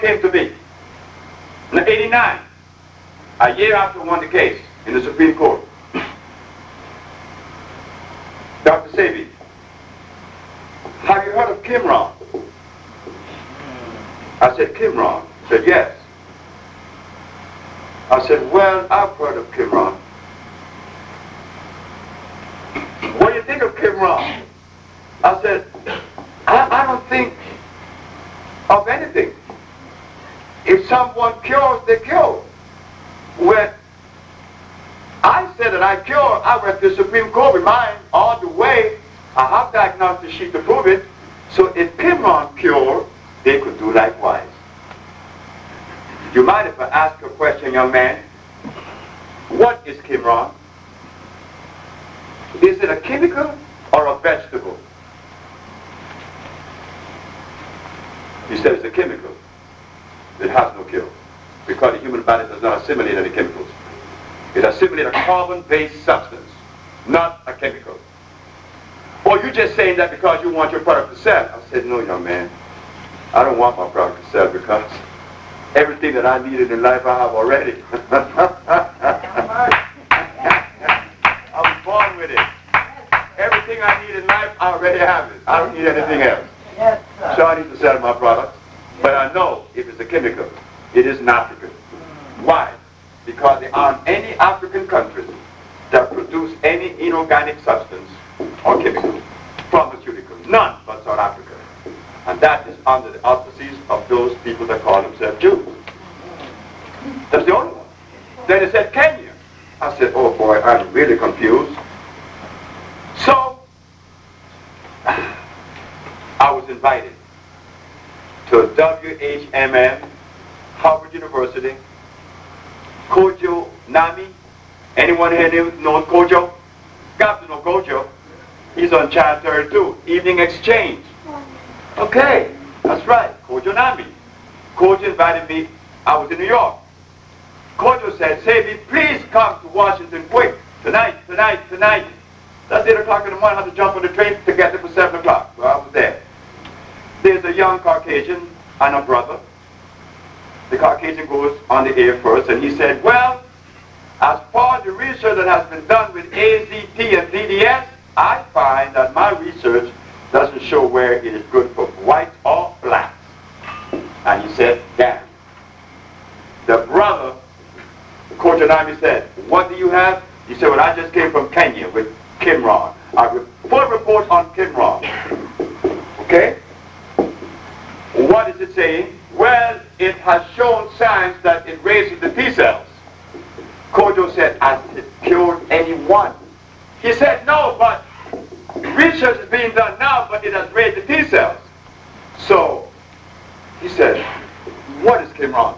came to me in 89, a year after I won the case in the Supreme Court. Dr. Sebi, have you heard of Kemron? I said, Kemron? He said, yes. I said, well, I've heard of Kemron. What do you think of Kemron? I said, I don't think of anything. If someone cures, they cure. When I said that I cure, I went to the Supreme Court with mine all the way. I have diagnostic sheet to prove it. So if Kemron cure, they could do likewise. You mind if I ask a question, young man? What is Kemron? Is it a chemical or a vegetable? He said it's a chemical. It has no cure, because the human body does not assimilate any chemicals. It assimilates a carbon-based substance, not a chemical. Or you just saying that because you want your product to sell. I said, no, young man. I don't want my product to sell because everything that I needed in life I have already. I was born with it. Everything I need in life, I already have it. I don't need anything else. So I need to sell my product. But I know if it's a chemical, it isn't African. Why? Because there aren't any African countries that produce any inorganic substance or chemical, pharmaceutical. None but South Africa. And that is under the auspices of those people that call themselves Jews. That's the only one. Then they said Kenya. I said, oh boy, I'm really confused. So, I was invited to WHMM, Harvard University, Kojo Nami. Anyone here knows Kojo? Got to know Kojo. He's on Channel 32, Evening Exchange. Okay, that's right, Kojo Nami. Kojo invited me. I was in New York. Kojo said, Sebi, please come to Washington quick. Tonight. That's 8 o'clock in the morning. I had to jump on the train to get there for 7 o'clock. Well, I was there. There's a young Caucasian and a brother. The Caucasian goes on the air first, and he said, well, as far as the research that has been done with AZT and DDS, I find that my research doesn't show where it is good for whites or blacks. And he said, damn. The brother, Kojanami, said, what do you have? He said, well, I just came from Kenya with Kemron. I have full report on Kemron. Okay? What is it saying? Well, it has shown signs that it raises the T cells. Kojo said, has it cured anyone? He said, no, but research is being done now, but it has raised the T cells. So, he said, what is Kemron?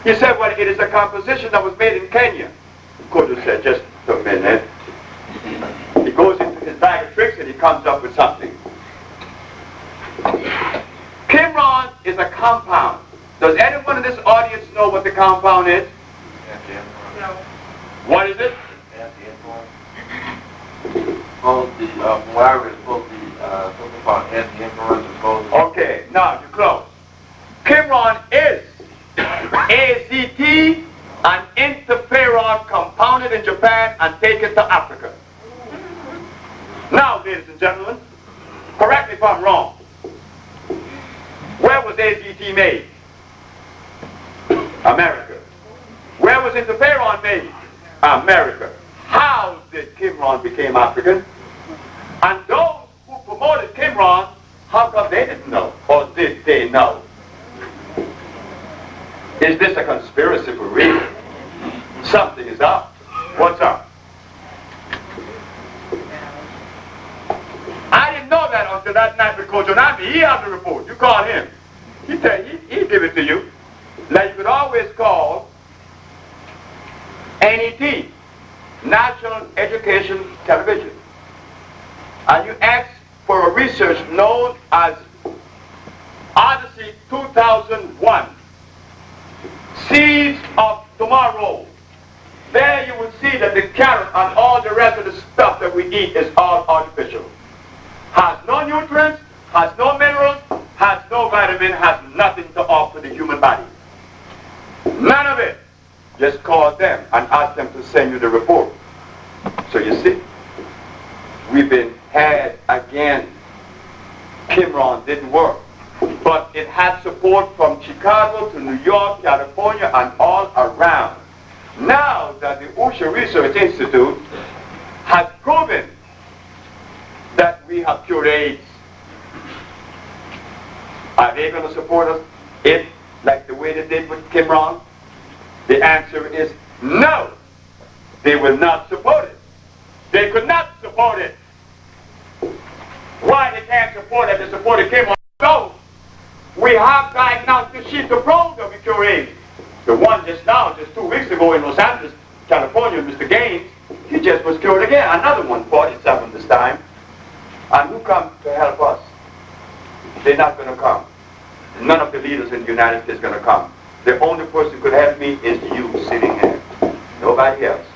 He said, well, it is a composition that was made in Kenya. Kojo said, just a minute. He goes into his bag of tricks and he comes up with something. Kemron is a compound. Does anyone in this audience know what the compound is? No. What is it? Okay, now you're close. Kemron is AZT and Interferon compounded in Japan and taken to Africa. Now, ladies and gentlemen, correct me if I'm wrong. Where was AZT made? America. Where was Interferon made? America. How did Kemron become African? And those who promoted Kemron, how come they didn't know? Or did they know? Is this a conspiracy for real? Something is up. What's up? I didn't know that until that night with Kojonami. He had the report. You call him. He'll give it to you. Now you could always call NET, National Education Television, and you ask for a research known as Odyssey 2001, Seeds of Tomorrow. There you will see that the carrot and all the rest of the stuff that we eat is all artificial. Has no nutrients, has no minerals, has no vitamin, has nothing to offer the human body. None of it. Just call them and ask them to send you the report. So you see, we've been had again. Kemron didn't work. But it had support from Chicago to New York, California, and all around. Now that the OSHA Research Institute has proven that we have cured AIDS, are they going to support us if, like the way they did with Kemron? The answer is no. They will not support it. They could not support it. Why they can't support it? They supported Kemron. So, we have diagnostic sheets to prove that we cure AIDS. The one just now, just 2 weeks ago in Los Angeles, California, Mr. Gaines, he just was cured again. Another one, 47 this time. And who comes to help us? They're not going to come. None of the leaders in the United States are going to come. The only person who could help me is you sitting here. Nobody else.